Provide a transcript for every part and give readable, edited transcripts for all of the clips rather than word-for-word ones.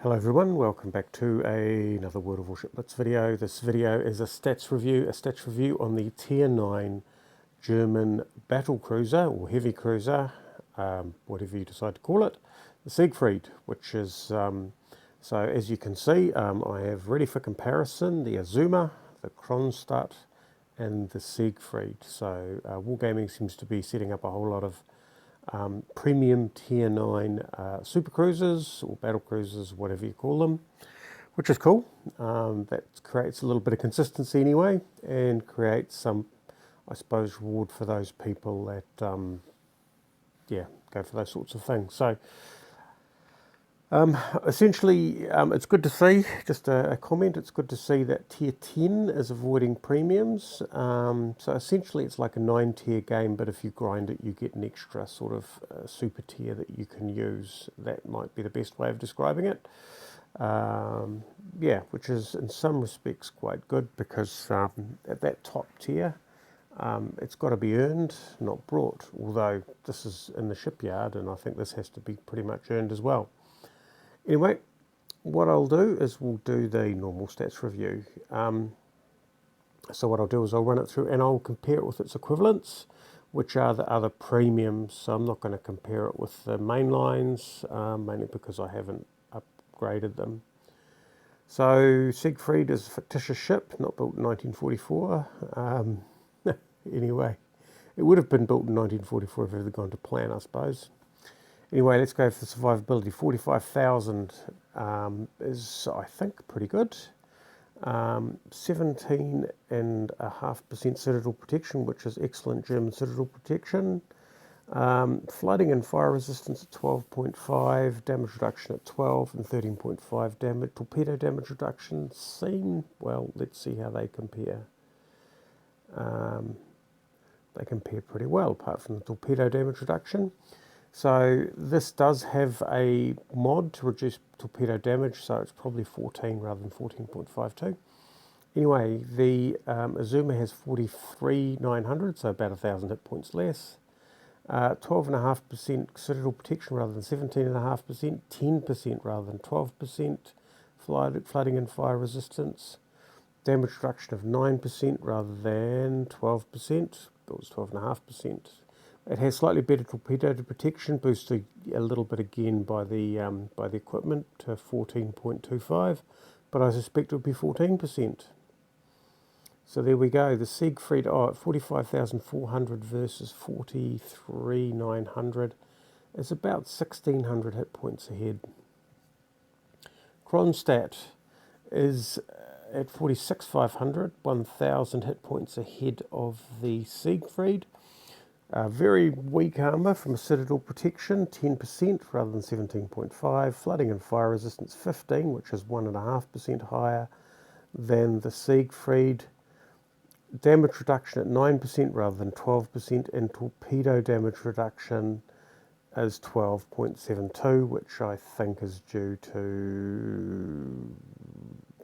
Hello everyone, welcome back to another World of Warships Blitz video. This video is a stats review on the Tier 9 German battle cruiser, or heavy cruiser, whatever you decide to call it, the Siegfried, which is, so as you can see, I have ready for comparison the Azuma, the Kronstadt, and the Siegfried. So Wargaming seems to be setting up a whole lot of premium Tier 9 super cruisers or battle cruisers, whatever you call them, which is cool. That creates a little bit of consistency anyway, and creates some, I suppose, reward for those people that, yeah, go for those sorts of things. So essentially, it's good to see, just a comment, it's good to see that Tier 10 is avoiding premiums. So essentially it's like a 9-tier game, but if you grind it, you get an extra sort of super tier that you can use. That might be the best way of describing it. Yeah, which is in some respects quite good, because at that top tier, it's got to be earned, not brought, although this is in the shipyard, and I think this has to be pretty much earned as well. Anyway, what I'll do is we'll do the normal stats review. So what I'll do is I'll run it through and I'll compare it with its equivalents, which are the other premiums. So I'm not going to compare it with the main lines, mainly because I haven't upgraded them. So Siegfried is a fictitious ship, not built in 1944. Anyway, it would have been built in 1944 if it had gone to plan, I suppose. Anyway, let's go for the survivability. 45,000 is, I think, pretty good. 17.5% citadel protection, which is excellent German citadel protection. Flooding and fire resistance at 12.5, damage reduction at 12, and 13.5 damage. Torpedo damage reduction seem, well, let's see how they compare. They compare pretty well, apart from the torpedo damage reduction. So this does have a mod to reduce torpedo damage, so it's probably 14 rather than 14.52. Anyway, the Azuma has 43,900, so about 1,000 hit points less. 12.5% citadel protection rather than 17.5%, 10% rather than 12%. Flooding and fire resistance. Damage reduction of 9% rather than 12%. It was 12.5%. It has slightly better torpedo protection, boosted a little bit again by the equipment to 14.25, but I suspect it would be 14%. So there we go. The Siegfried, 45,400 versus 43,900 is about 1,600 hit points ahead. Kronstadt is at 46,500, 1,000 hit points ahead of the Siegfried. Very weak armour from a citadel protection, 10% rather than 17.5. Flooding and fire resistance 15, which is 1.5% higher than the Siegfried. Damage reduction at 9% rather than 12%, and torpedo damage reduction is 12.72, which I think is due to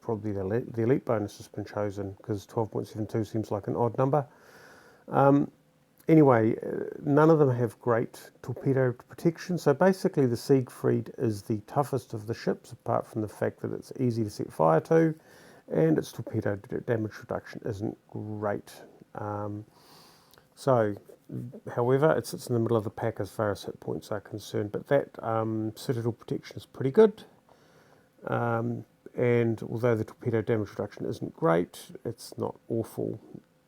probably the elite bonus has been chosen, because 12.72 seems like an odd number. Anyway, none of them have great torpedo protection, so basically the Siegfried is the toughest of the ships, apart from the fact that it's easy to set fire to, and its torpedo damage reduction isn't great. However, it sits in the middle of the pack as far as hit points are concerned, but that citadel protection is pretty good. And although the torpedo damage reduction isn't great, it's not awful.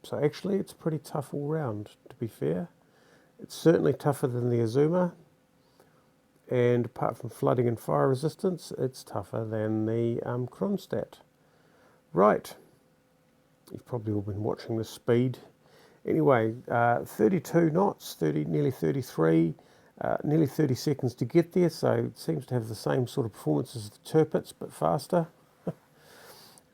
So actually it's pretty tough all round, to be fair. It's certainly tougher than the Azuma, and apart from flooding and fire resistance, it's tougher than the Kronstadt. Right, you've probably all been watching the speed. Anyway, 32 knots, nearly 33, nearly 30 seconds to get there, so it seems to have the same sort of performance as the Tirpitz, but faster.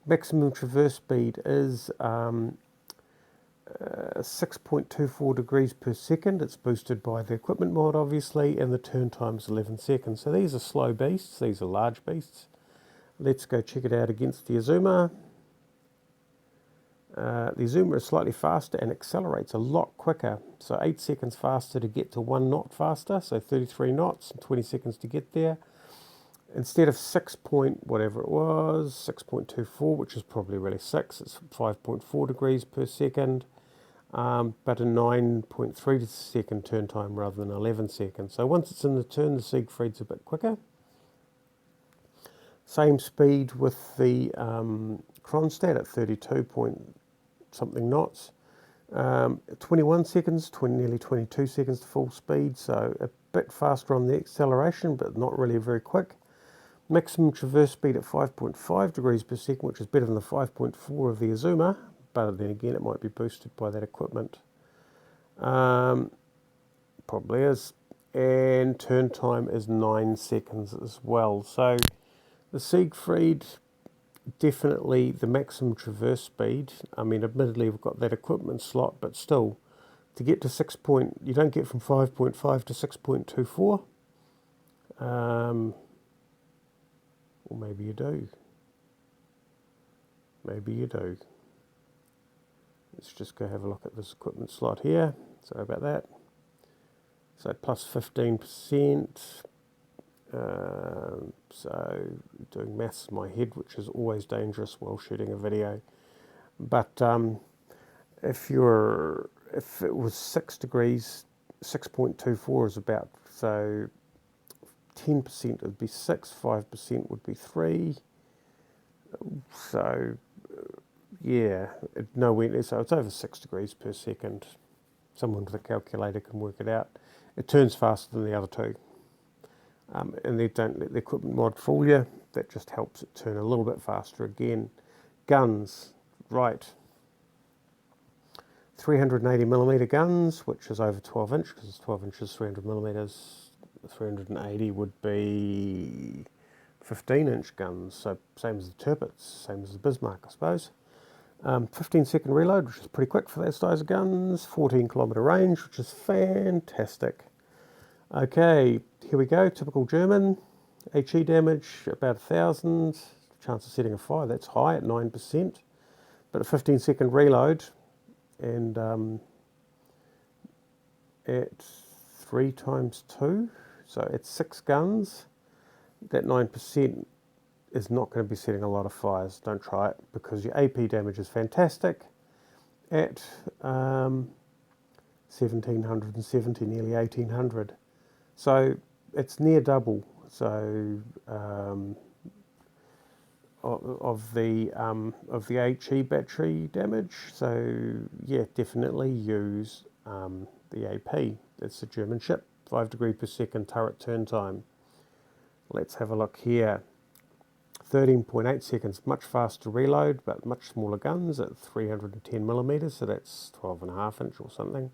Maximum traverse speed is 6.24 degrees per second. It's boosted by the equipment mod, obviously, and the turn time is 11 seconds. So these are slow beasts, these are large beasts. Let's go check it out against the Azuma. The Azuma is slightly faster and accelerates a lot quicker. So 8 seconds faster to get to 1 knot faster, so 33 knots and 20 seconds to get there. instead of 6 point whatever it was, 6.24, which is probably really 6, it's 5.4 degrees per second, but a 9.3 second turn time rather than 11 seconds. So once it's in the turn, the Siegfried's a bit quicker. Same speed with the Kronstadt at 32 point something knots. 21 seconds, nearly 22 seconds to full speed, so a bit faster on the acceleration, but not really very quick. Maximum traverse speed at 5.5 degrees per second, which is better than the 5.4 of the Azuma, but then again it might be boosted by that equipment. Probably is. And turn time is 9 seconds as well. So the Siegfried, definitely the maximum traverse speed. I mean, admittedly we've got that equipment slot, but still, to get to 6 point, you don't get from 5.5 to 6.24. Or maybe you do. Maybe you do. Let's just go have a look at this equipment slot here. Sorry about that. So plus 15%. So doing maths in my head, which is always dangerous while shooting a video. But if it was 6 degrees, 6.24 is about, so 10% would be 6, 5% would be 3. So yeah, nowhere. So it's over 6 degrees per second. Someone with a calculator can work it out. It turns faster than the other two. And they don't let the equipment mod fool you. That just helps it turn a little bit faster again. Guns, right. 380mm guns, which is over 12 inch, because it's 12 inches, 300mm. 380 would be 15-inch guns, so same as the Tirpitz, same as the Bismarck, I suppose. 15-second reload, which is pretty quick for that size of guns. 14-kilometre range, which is fantastic. Okay, here we go. Typical German. HE damage about 1,000. Chance of setting a fire, that's high at 9%. But a 15-second reload, and at 3 times 2, so it's 6 guns. That 9% is not going to be setting a lot of fires. Don't try it, because your AP damage is fantastic at 1,770, nearly 1,800. So it's near double. So of the HE battery damage. So yeah, definitely use the AP. It's a German ship. 5 degrees per second turret turn time. Let's have a look here. 13.8 seconds, much faster reload, but much smaller guns at 310mm, so that's 12.5 inch or something.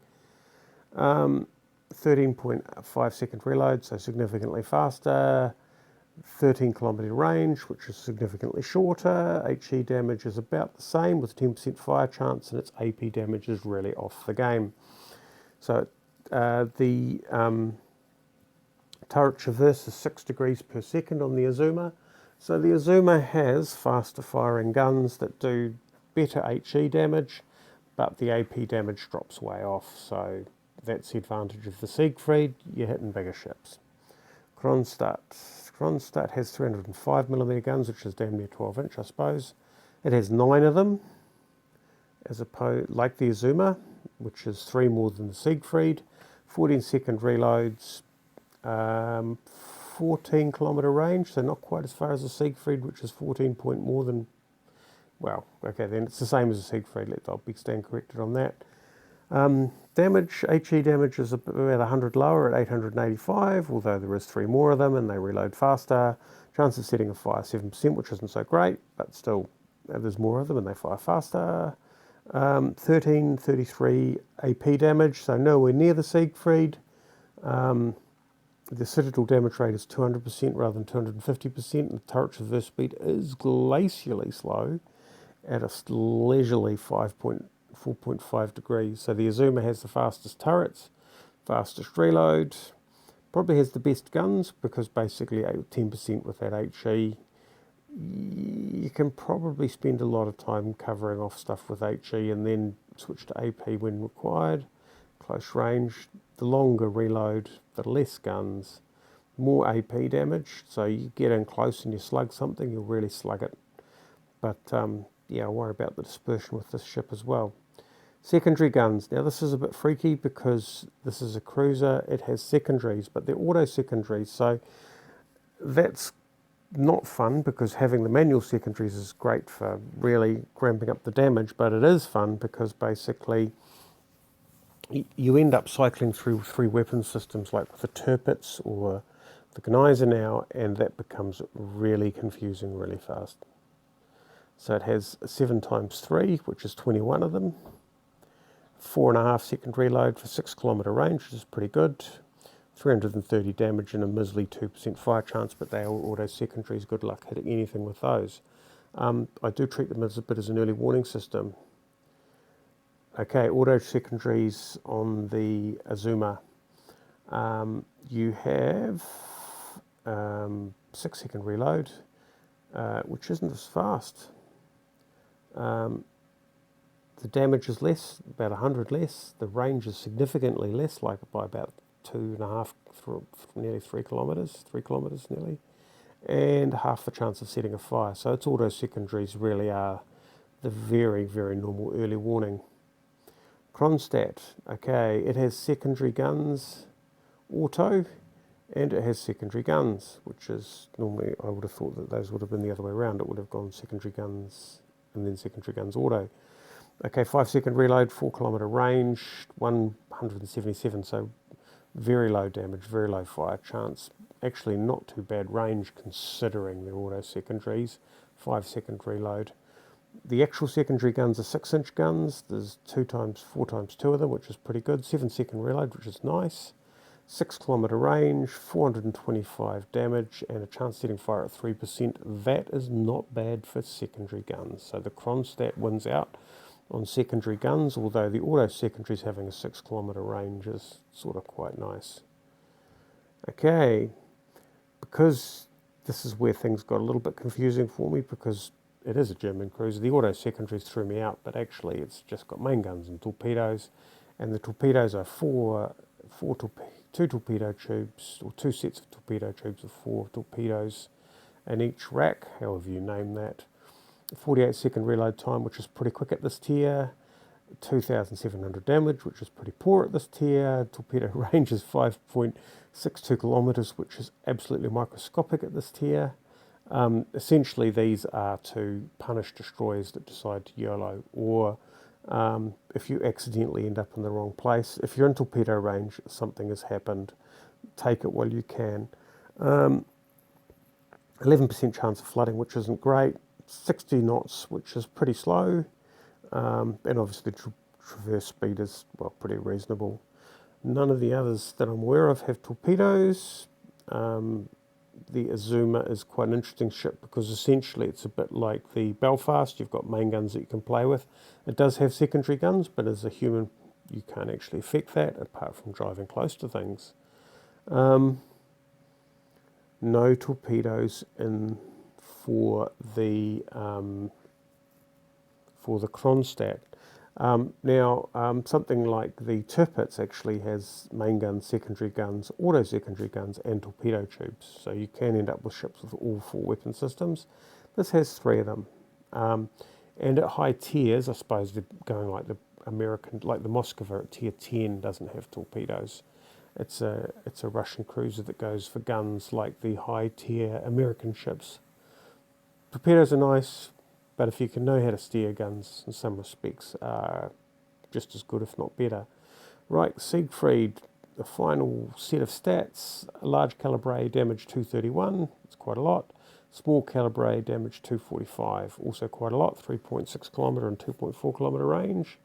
13.5 second reload, so significantly faster. 13-kilometre range, which is significantly shorter. HE damage is about the same with 10% fire chance, and its AP damage is really off the game. So the turret traverse is 6 degrees per second on the Azuma. So the Azuma has faster firing guns that do better HE damage, but the AP damage drops way off. So that's the advantage of the Siegfried. You're hitting bigger ships. Kronstadt has 305mm guns, which is damn near 12 inch, I suppose. It has 9 of them, as opposed, like the Azuma, which is 3 more than the Siegfried. 14-second reloads, 14-kilometre range, so not quite as far as the Siegfried, which is 14 point more than, well, okay, then it's the same as the Siegfried. I'll be stand corrected on that. Damage, HE damage is about 100 lower at 885, although there is 3 more of them and they reload faster. Chance of setting a fire 7%, which isn't so great, but still there's more of them and they fire faster. 1333 AP damage, so nowhere near the Siegfried. The citadel damage rate is 200% rather than 250%, and the turret traverse speed is glacially slow at a leisurely 4.5 degrees. So the Azuma has the fastest turrets, fastest reload, probably has the best guns, because basically 10% with that HE. You can probably spend a lot of time covering off stuff with HE and then switch to AP when required. Close range, the longer reload, the less guns, more AP damage, so you get in close and you slug something, you'll really slug it. But yeah, I worry about the dispersion with this ship as well. Secondary guns. Now this is a bit freaky because this is a cruiser. It has secondaries, but they're auto secondaries, so that's not fun because having the manual secondaries is great for really ramping up the damage, but it is fun because basically you end up cycling through 3 weapon systems like the Tirpitz or the Geyser now, and that becomes really confusing really fast. So it has 7 times 3, which is 21 of them. 4.5 second reload for 6 kilometre range, which is pretty good. 330 damage and a measly 2% fire chance, but they are auto secondaries. Good luck hitting anything with those. I do treat them as a bit as an early warning system. Okay, auto secondaries on the Azuma. You have 6 second reload, which isn't as fast. The damage is less, about 100 less. The range is significantly less, like by about 2.5, nearly 3 kilometres, 3 kilometres nearly, and half the chance of setting a fire. So its auto secondaries really are the very, very normal early warning. Kronstadt, okay, it has secondary guns, auto, and it has secondary guns, which is normally, I would have thought that those would have been the other way around. It would have gone secondary guns and then secondary guns auto. Okay, 5 second reload, 4 kilometre range, 177, so very low damage, very low fire chance. Actually not too bad range considering the auto secondaries. 5 second reload. The actual secondary guns are 6-inch guns. There's 4 times 2 of them, which is pretty good. 7 second reload, which is nice. 6 kilometre range, 425 damage, and a chance setting fire at 3%. That is not bad for secondary guns. So the Kronstadt wins out on secondary guns, although the auto secondaries having a 6 kilometre range is sort of quite nice. Okay, because this is where things got a little bit confusing for me, because it is a German cruiser. The auto secondaries threw me out, but actually it's just got main guns and torpedoes, and the torpedoes are 2 torpedo tubes, or 2 sets of torpedo tubes with 4 torpedoes in each rack, however you name that. 48 second reload time, which is pretty quick at this tier. 2,700 damage, which is pretty poor at this tier. Torpedo range is 5.62 kilometres, which is absolutely microscopic at this tier. Essentially, these are to punish destroyers that decide to YOLO, or if you accidentally end up in the wrong place. If you're in torpedo range, something has happened. Take it while you can. 11% chance of flooding, which isn't great. 60 knots, which is pretty slow, and obviously traverse speed is, well, pretty reasonable. None of the others that I'm aware of have torpedoes. The Azuma is quite an interesting ship because essentially it's a bit like the Belfast. You've got main guns that you can play with. It does have secondary guns, but as a human you can't actually affect that apart from driving close to things. No torpedoes in for the Kronstadt. Now, something like the Tirpitz actually has main guns, secondary guns, auto secondary guns, and torpedo tubes. So you can end up with ships with all 4 weapon systems. This has 3 of them. And at high tiers, I suppose they're going like the American, like the Moskva at tier 10 doesn't have torpedoes. It's a Russian cruiser that goes for guns like the high tier American ships. Torpedoes are nice, but if you can know how to steer guns, in some respects, are just as good, if not better. Right, Siegfried, the final set of stats. Large calibre damage 231, it's quite a lot. Small calibre damage 245, also quite a lot, 3.6 kilometre and 2.4 kilometre range.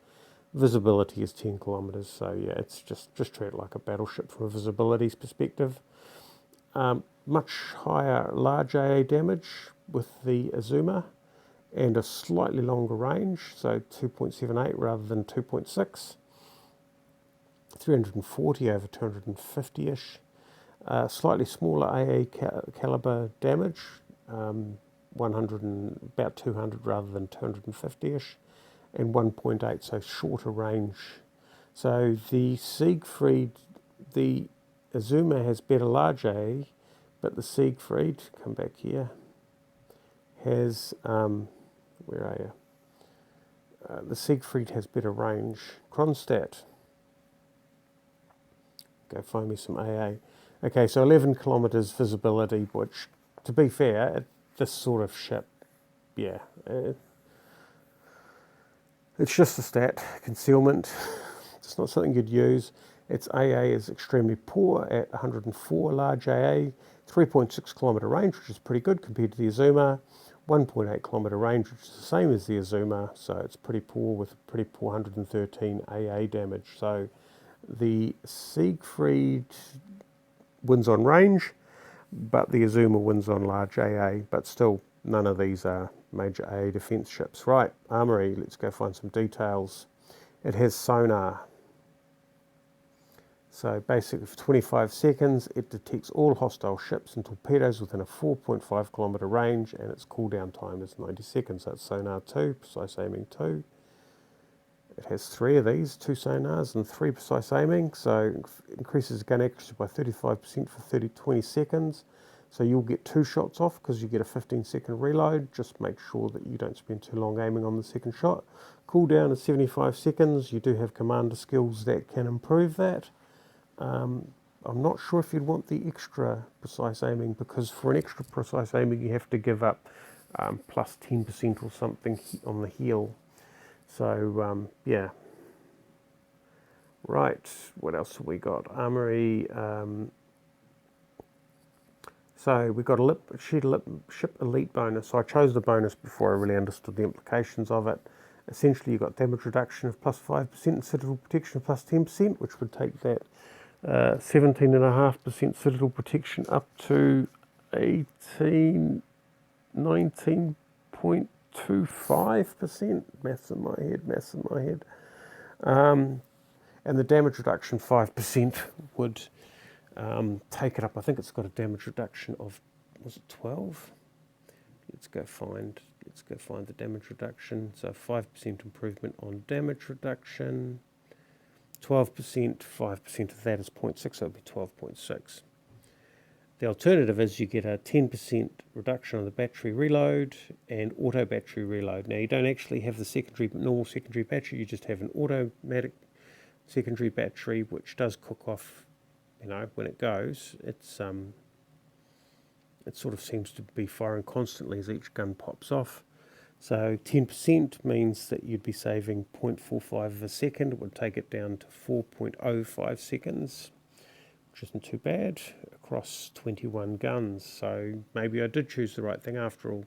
Visibility is 10 kilometres, so yeah, it's just treat it like a battleship from a visibility perspective. Much higher large AA damage with the Azuma, and a slightly longer range, so 2.78 rather than 2.6. 340 over 250-ish. Slightly smaller AA caliber damage, 100 and about 200 rather than 250-ish, and 1.8, so shorter range. So the Siegfried, the Azuma has better large AA, But the Siegfried, come back here, has, where are you? The Siegfried has better range. Kronstadt, go find me some AA. Okay, so 11 kilometres visibility, which, to be fair, this sort of ship, yeah, it's just a stat, concealment. It's not something you'd use. Its AA is extremely poor at 104 large AA, 3.6 kilometre range, which is pretty good compared to the Azuma, 1.8 kilometre range, which is the same as the Azuma, so it's pretty poor with a pretty poor 113 AA damage. So the Siegfried wins on range, but the Azuma wins on large AA, but still none of these are major AA defence ships. Right, Armoury, let's go find some details. It has sonar. So basically for 25 seconds it detects all hostile ships and torpedoes within a 4.5 kilometre range, and its cooldown time is 90 seconds. That's sonar 2, precise aiming 2. It has 3 of these, 2 sonars and 3 precise aiming, so it increases gun accuracy by 35% for 20 seconds. So you'll get 2 shots off because you get a 15-second reload. Just make sure that you don't spend too long aiming on the second shot. Cooldown is 75 seconds. You do have commander skills that can improve that. I'm not sure if you'd want the extra precise aiming, because for an extra precise aiming you have to give up plus 10% or something on the heel. So yeah. Right, what else have we got? Armoury. So we got a ship elite bonus. So I chose the bonus before I really understood the implications of it. Essentially you got damage reduction of plus 5% and citadel protection of plus 10%, which would take that 17.5% citadel protection up to 19.25%. Maths in my head. And the damage reduction 5% would take it up. I think it's got a damage reduction of, was it 12? Let's go find the damage reduction. So 5% improvement on damage reduction. 12%, 5% of that is 0.6, so it would be 12.6. The alternative is you get a 10% reduction on the battery reload and auto battery reload. Now you don't actually have the normal secondary battery, you just have an automatic secondary battery which does cook off, when it goes. It sort of seems to be firing constantly as each gun pops off. So 10% means that you'd be saving 0.45 of a second. It would take it down to 4.05 seconds, which isn't too bad, across 21 guns. So maybe I did choose the right thing after all.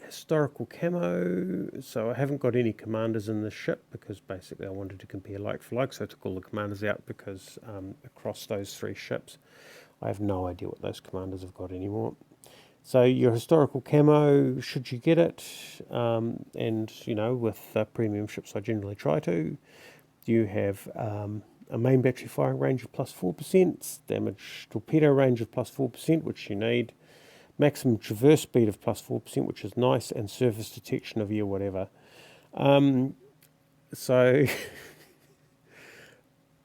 Historical camo. So I haven't got any commanders in this ship because basically I wanted to compare like for like. So I took all the commanders out because across those 3 ships, I have no idea what those commanders have got anymore. So your historical camo, should you get it, and with premium ships I generally try to, you have a main battery firing range of plus 4%, damage torpedo range of plus 4%, which you need, maximum traverse speed of plus 4%, which is nice, and surface detection of whatever. So,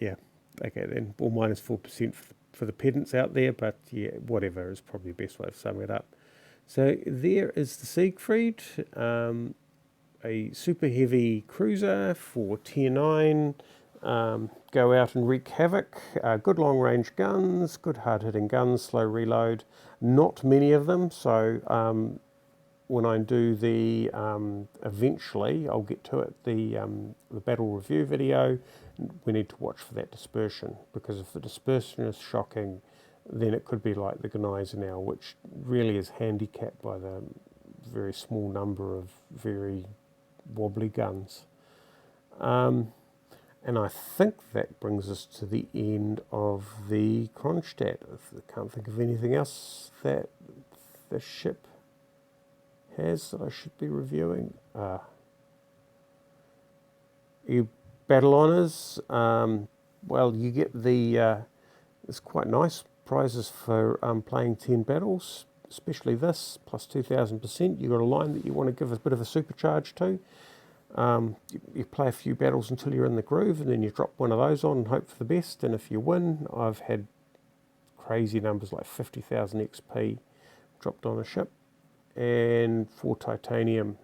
yeah, okay then, or minus 4% for the pedants out there, but yeah, whatever is probably the best way of summing it up. So there is the Siegfried, a super heavy cruiser for tier 9, go out and wreak havoc, good long range guns, good hard hitting guns, slow reload, not many of them, so when I do the, eventually, I'll get to it, the battle review video, we need to watch for that dispersion, because if the dispersion is shocking, then it could be like the Gneisenau, which really is handicapped by the very small number of very wobbly guns. And I think that brings us to the end of the Kronstadt. I can't think of anything else that the ship has that I should be reviewing. You battle honours, well, you get the, it's quite nice, prizes for playing 10 battles, especially this, plus 2,000%. You've got a line that you want to give a bit of a supercharge to. You play a few battles until you're in the groove, and then you drop one of those on and hope for the best. And if you win, I've had crazy numbers like 50,000 XP dropped on a ship, and 4 titanium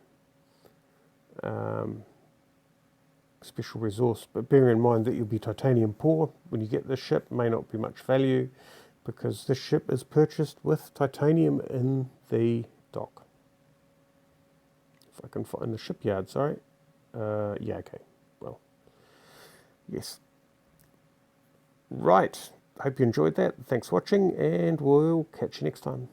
special resource. But bear in mind that you'll be titanium poor when you get this ship. May not be much value because this ship is purchased with titanium in the dock. If I can find the shipyard, sorry. Yeah, okay. Well, yes. Right. Hope you enjoyed that. Thanks for watching, and we'll catch you next time.